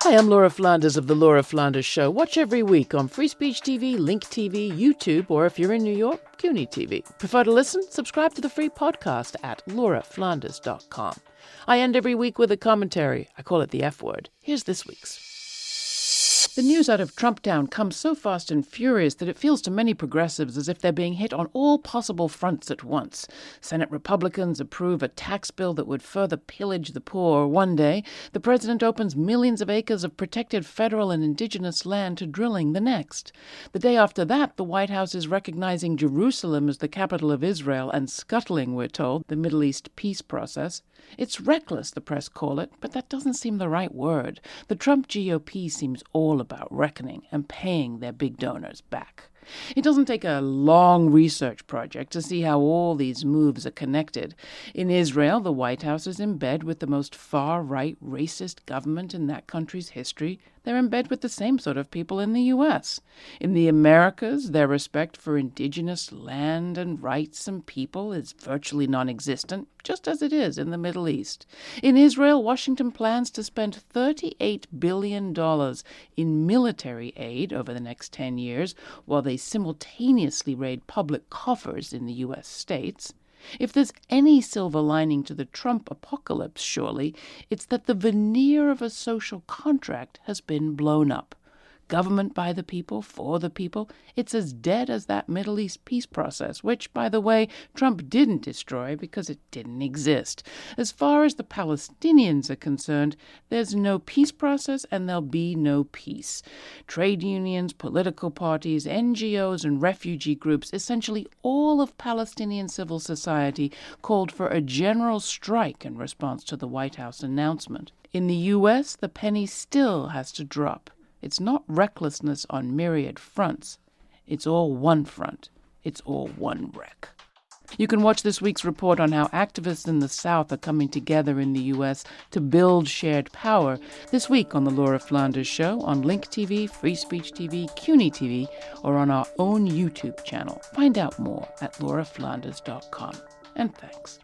Hi, I'm Laura Flanders of The Laura Flanders Show. Watch every week on Free Speech TV, Link TV, YouTube, or if you're in New York, CUNY TV. Prefer to listen? Subscribe to the free podcast at lauraflanders.com. I end every week with a commentary. I call it the F word. Here's this week's. The news out of Trump Town comes so fast and furious that it feels to many progressives as if they're being hit on all possible fronts at once. Senate Republicans approve a tax bill that would further pillage the poor one day. The president opens millions of acres of protected federal and indigenous land to drilling the next. The day after that, the White House is recognizing Jerusalem as the capital of Israel and scuttling, we're told, the Middle East peace process. It's reckless, the press call it, but that doesn't seem the right word. The Trump GOP seems all about reckoning and paying their big donors back. It doesn't take a long research project to see how all these moves are connected. In Israel, the White House is in bed with the most far-right racist government in that country's history. They're in bed with the same sort of people in the U.S. In the Americas, their respect for indigenous land and rights and people is virtually non-existent, just as it is in the Middle East. In Israel, Washington plans to spend $38 billion in military aid over the next 10 years, while they simultaneously raid public coffers in the U.S. states. If there's any silver lining to the Trump apocalypse, surely, it's that the veneer of a social contract has been blown up. Government by the people, for the people, it's as dead as that Middle East peace process, which, by the way, Trump didn't destroy because it didn't exist. As far as the Palestinians are concerned, there's no peace process and there'll be no peace. Trade unions, political parties, NGOs, and refugee groups, essentially all of Palestinian civil society, called for a general strike in response to the White House announcement. In the U.S., the penny still has to drop. It's not recklessness on myriad fronts. It's all one front. It's all one wreck. You can watch this week's report on how activists in the South are coming together in the U.S. to build shared power this week on The Laura Flanders Show, on Link TV, Free Speech TV, CUNY TV, or on our own YouTube channel. Find out more at lauraflanders.com. And thanks.